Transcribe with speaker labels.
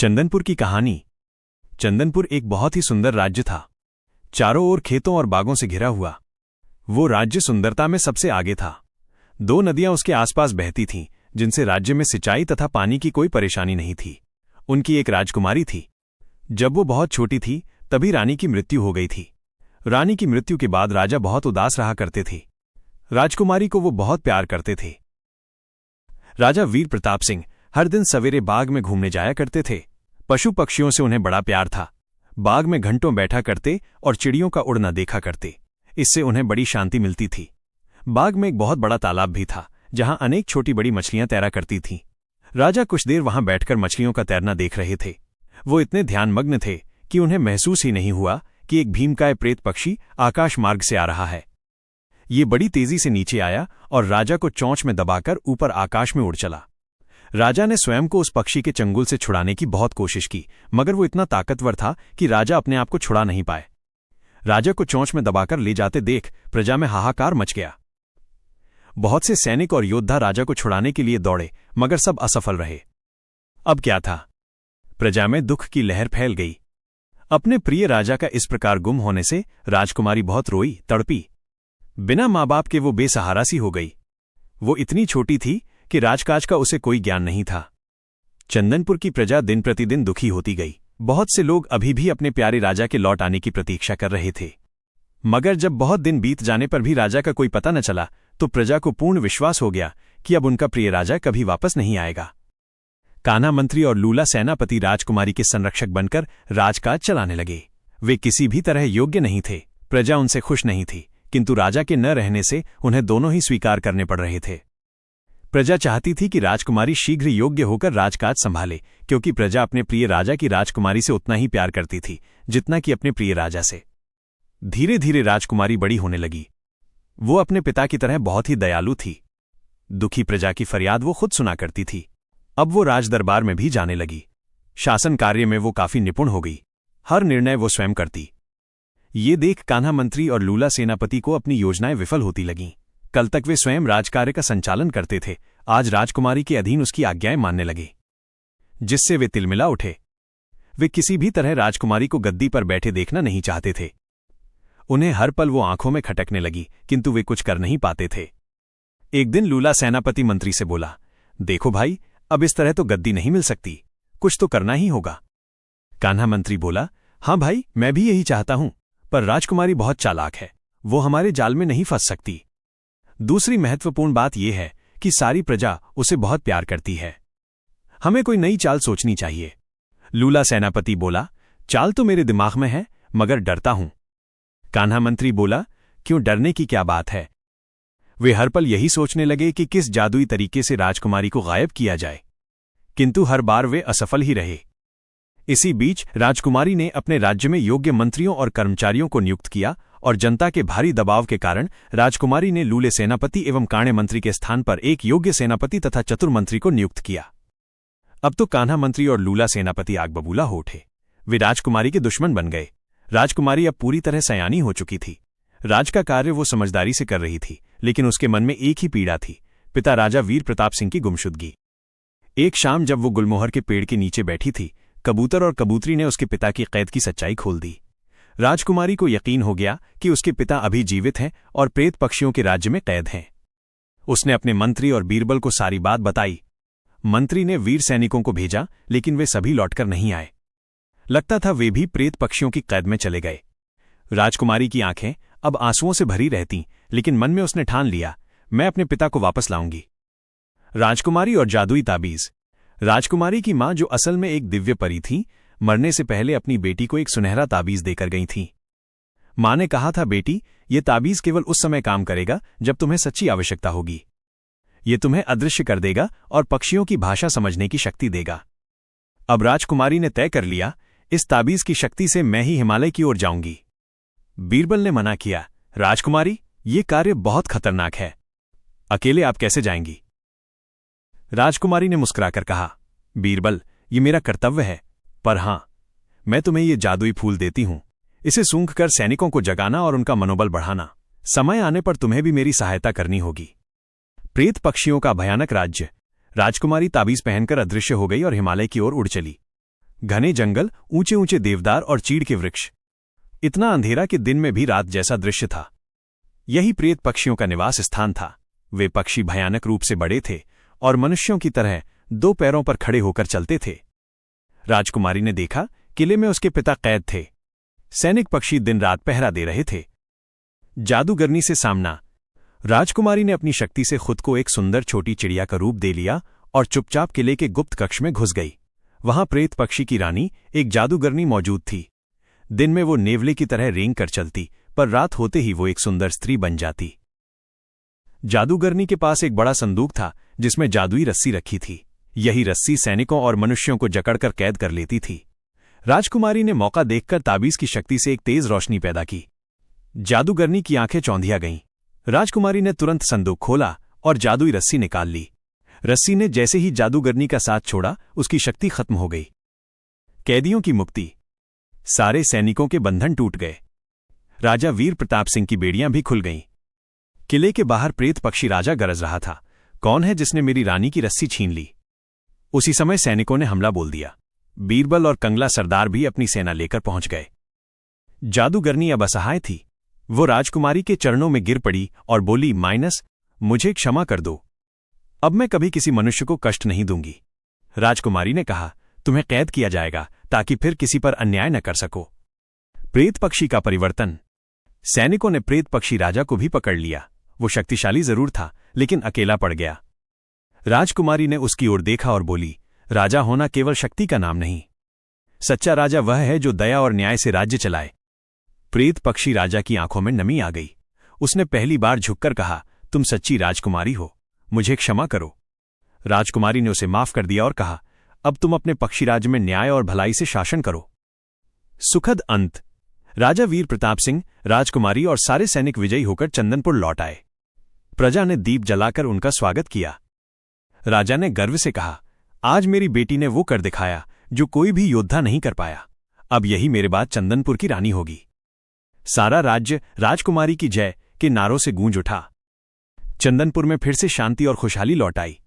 Speaker 1: चंदनपुर की कहानी। चंदनपुर एक बहुत ही सुंदर राज्य था, चारों ओर खेतों और बागों से घिरा हुआ। वो राज्य सुंदरता में सबसे आगे था। 2 नदियां उसके आसपास बहती थीं, जिनसे राज्य में सिंचाई तथा पानी की कोई परेशानी नहीं थी। उनकी एक राजकुमारी थी। जब वो बहुत छोटी थी तभी रानी की मृत्यु हो गई थी। रानी की मृत्यु के बाद राजा बहुत उदास रहा करते थे। राजकुमारी को वो बहुत प्यार करते थे। राजा वीर प्रताप सिंह हर दिन सवेरे बाग में घूमने जाया करते थे। पशु पक्षियों से उन्हें बड़ा प्यार था। बाग में घंटों बैठा करते और चिड़ियों का उड़ना देखा करते। इससे उन्हें बड़ी शांति मिलती थी। बाग में एक बहुत बड़ा तालाब भी था, जहां अनेक छोटी बड़ी मछलियां तैरा करती थीं। राजा कुछ देर वहां बैठकर मछलियों का तैरना देख रहे थे। वो इतने ध्यानमग्न थे कि उन्हें महसूस ही नहीं हुआ कि एक भीमकाय प्रेत पक्षी आकाश मार्ग से आ रहा है। ये बड़ी तेजी से नीचे आया और राजा को चोंच में दबाकर ऊपर आकाश में उड़ चला। राजा ने स्वयं को उस पक्षी के चंगुल से छुड़ाने की बहुत कोशिश की, मगर वो इतना ताकतवर था कि राजा अपने आप को छुड़ा नहीं पाए। राजा को चोंच में दबाकर ले जाते देख प्रजा में हाहाकार मच गया। बहुत से सैनिक और योद्धा राजा को छुड़ाने के लिए दौड़े, मगर सब असफल रहे। अब क्या था? प्रजा में दुख की लहर फैल गई। अपने प्रिय राजा का इस प्रकार गुम होने से राजकुमारी बहुत रोई, तड़पी। बिना माँ बाप के वो बेसहारा सी हो गई। वो इतनी छोटी थी कि राजकाज का उसे कोई ज्ञान नहीं था। चंदनपुर की प्रजा दिन प्रतिदिन दुखी होती गई। बहुत से लोग अभी भी अपने प्यारे राजा के लौट आने की प्रतीक्षा कर रहे थे। मगर जब बहुत दिन बीत जाने पर भी राजा का कोई पता न चला, तो प्रजा को पूर्ण विश्वास हो गया कि अब उनका प्रिय राजा कभी वापस नहीं आएगा। कान्हा मंत्री और लूला सेनापति राजकुमारी के संरक्षक बनकर राजकाज चलाने लगे। वे किसी भी तरह योग्य नहीं थे। प्रजा उनसे खुश नहीं थी, किंतु राजा के न रहने से उन्हें दोनों ही स्वीकार करने पड़ रहे थे। प्रजा चाहती थी कि राजकुमारी शीघ्र योग्य होकर राजकाज संभाले, क्योंकि प्रजा अपने प्रिय राजा की राजकुमारी से उतना ही प्यार करती थी जितना कि अपने प्रिय राजा से। धीरे धीरे राजकुमारी बड़ी होने लगी। वो अपने पिता की तरह बहुत ही दयालु थी। दुखी प्रजा की फरियाद वो खुद सुना करती थी। अब वो राजदरबार में भी जाने लगी। शासन कार्य में वो काफी निपुण हो गई। हर निर्णय वो स्वयं करती। ये देख कान्हा मंत्री और लूला सेनापति को अपनी योजनाएं विफल होती लगीं। कल तक वे स्वयं राजकार्य का संचालन करते थे, आज राजकुमारी के अधीन उसकी आज्ञाएं मानने लगे, जिससे वे तिलमिला उठे। वे किसी भी तरह राजकुमारी को गद्दी पर बैठे देखना नहीं चाहते थे। उन्हें हर पल वो आंखों में खटकने लगी, किंतु वे कुछ कर नहीं पाते थे। एक दिन लूला सेनापति मंत्री से बोला, देखो भाई, अब इस तरह तो गद्दी नहीं मिल सकती, कुछ तो करना ही होगा। कान्हा मंत्री बोला, हाँ भाई, मैं भी यही चाहता हूं, पर राजकुमारी बहुत चालाक है, वो हमारे जाल में नहीं फंस सकती। दूसरी महत्वपूर्ण बात यह है कि सारी प्रजा उसे बहुत प्यार करती है। हमें कोई नई चाल सोचनी चाहिए। लूला सेनापति बोला, चाल तो मेरे दिमाग में है, मगर डरता हूं। कान्हा मंत्री बोला, क्यों, डरने की क्या बात है? वे हर पल यही सोचने लगे कि किस जादुई तरीके से राजकुमारी को गायब किया जाए, किंतु हर बार वे असफल ही रहे। इसी बीच राजकुमारी ने अपने राज्य में योग्य मंत्रियों और कर्मचारियों को नियुक्त किया और जनता के भारी दबाव के कारण राजकुमारी ने लूले सेनापति एवं काणे मंत्री के स्थान पर एक योग्य सेनापति तथा चतुर मंत्री को नियुक्त किया। अब तो कान्हा मंत्री और लूला सेनापति आग बबूला हो उठे। वे राजकुमारी के दुश्मन बन गए। राजकुमारी अब पूरी तरह सयानी हो चुकी थी। राज का कार्य वो समझदारी से कर रही थी, लेकिन उसके मन में एक ही पीड़ा थी, पिता राजा वीर प्रताप सिंह की गुमशुदगी। एक शाम जब वो गुलमोहर के पेड़ के नीचे बैठी थी, कबूतर और कबूतरी ने उसके पिता की कैद की सच्चाई खोल दी। राजकुमारी को यकीन हो गया कि उसके पिता अभी जीवित हैं और प्रेत पक्षियों के राज्य में कैद हैं। उसने अपने मंत्री और बीरबल को सारी बात बताई। मंत्री ने वीर सैनिकों को भेजा, लेकिन वे सभी लौटकर नहीं आए। लगता था वे भी प्रेत पक्षियों की कैद में चले गए। राजकुमारी की आंखें अब आंसुओं से भरी रहती, लेकिन मन में उसने ठान लिया, मैं अपने पिता को वापस लाऊंगी। राजकुमारी और जादुई ताबीज। राजकुमारी की मां, जो असल में एक दिव्य परी थी, मरने से पहले अपनी बेटी को एक सुनहरा ताबीज देकर गई थी। मां ने कहा था, बेटी, ये ताबीज केवल उस समय काम करेगा जब तुम्हें सच्ची आवश्यकता होगी। ये तुम्हें अदृश्य कर देगा और पक्षियों की भाषा समझने की शक्ति देगा। अब राजकुमारी ने तय कर लिया, इस ताबीज की शक्ति से मैं ही हिमालय की ओर जाऊंगी। बीरबल ने मना किया, राजकुमारी, ये कार्य बहुत खतरनाक है, अकेले आप कैसे जाएंगी? राजकुमारी ने मुस्कुराकर कहा, बीरबल, ये मेरा कर्तव्य है, पर हां, मैं तुम्हें ये जादुई फूल देती हूं। इसे सूंघकर सैनिकों को जगाना और उनका मनोबल बढ़ाना। समय आने पर तुम्हें भी मेरी सहायता करनी होगी। प्रेत पक्षियों का भयानक राज्य। राजकुमारी ताबीज पहनकर अदृश्य हो गई और हिमालय की ओर उड़ चली। घने जंगल, ऊंचे ऊंचे देवदार और चीड़ के वृक्ष। इतना अंधेरा कि दिन में भी रात जैसा दृश्य था। यही प्रेत पक्षियों का निवास स्थान था। वे पक्षी भयानक रूप से बड़े थे और मनुष्यों की तरह 2 पैरों पर खड़े होकर चलते थे। राजकुमारी ने देखा, किले में उसके पिता कैद थे। सैनिक पक्षी दिन रात पहरा दे रहे थे। जादूगरनी से सामना। राजकुमारी ने अपनी शक्ति से खुद को एक सुंदर छोटी चिड़िया का रूप दे लिया और चुपचाप किले के गुप्त कक्ष में घुस गई। वहां प्रेत पक्षी की रानी, एक जादूगरनी मौजूद थी। दिन में वो नेवले की तरह रेंग कर चलती, पर रात होते ही वो एक सुंदर स्त्री बन जाती। जादूगरनी के पास एक बड़ा संदूक था जिसमें जादुई रस्सी रखी थी। यही रस्सी सैनिकों और मनुष्यों को जकड़कर कैद कर लेती थी। राजकुमारी ने मौका देखकर ताबीज की शक्ति से एक तेज रोशनी पैदा की। जादूगरनी की आंखें चौंधिया गईं। राजकुमारी ने तुरंत संदूक खोला और जादुई रस्सी निकाल ली। रस्सी ने जैसे ही जादूगरनी का साथ छोड़ा, उसकी शक्ति खत्म हो गई। कैदियों की मुक्ति। सारे सैनिकों के बंधन टूट गए। राजा वीर प्रताप सिंह की बेड़ियां भी खुल गईं। किले के बाहर प्रेत पक्षी राजा गरज रहा था, कौन है जिसने मेरी रानी की रस्सी छीन ली? उसी समय सैनिकों ने हमला बोल दिया। बीरबल और कंगला सरदार भी अपनी सेना लेकर पहुंच गए। जादूगरनी अब असहाय थी। वो राजकुमारी के चरणों में गिर पड़ी और बोली, माइनस, मुझे क्षमा कर दो। अब मैं कभी किसी मनुष्य को कष्ट नहीं दूंगी। राजकुमारी ने कहा, तुम्हें कैद किया जाएगा ताकि फिर किसी पर अन्याय न कर सको। प्रेत पक्षी का परिवर्तन। सैनिकों ने प्रेत पक्षी राजा को भी पकड़ लिया। वो शक्तिशाली जरूर था, लेकिन अकेला पड़ गया। राजकुमारी ने उसकी ओर देखा और बोली, राजा होना केवल शक्ति का नाम नहीं। सच्चा राजा वह है जो दया और न्याय से राज्य चलाए। प्रेत पक्षी राजा की आंखों में नमी आ गई। उसने पहली बार झुककर कहा, तुम सच्ची राजकुमारी हो, मुझे क्षमा करो। राजकुमारी ने उसे माफ कर दिया और कहा, अब तुम अपने पक्षीराज में न्याय और भलाई से शासन करो। सुखद अंत। राजा वीर प्रताप सिंह, राजकुमारी और सारे सैनिक विजयी होकर चंदनपुर लौट आए। प्रजा ने दीप जलाकर उनका स्वागत किया। राजा ने गर्व से कहा, आज मेरी बेटी ने वो कर दिखाया जो कोई भी योद्धा नहीं कर पाया। अब यही मेरे बाद चंदनपुर की रानी होगी। सारा राज्य राजकुमारी की जय के नारों से गूंज उठा। चंदनपुर में फिर से शांति और खुशहाली लौट आई।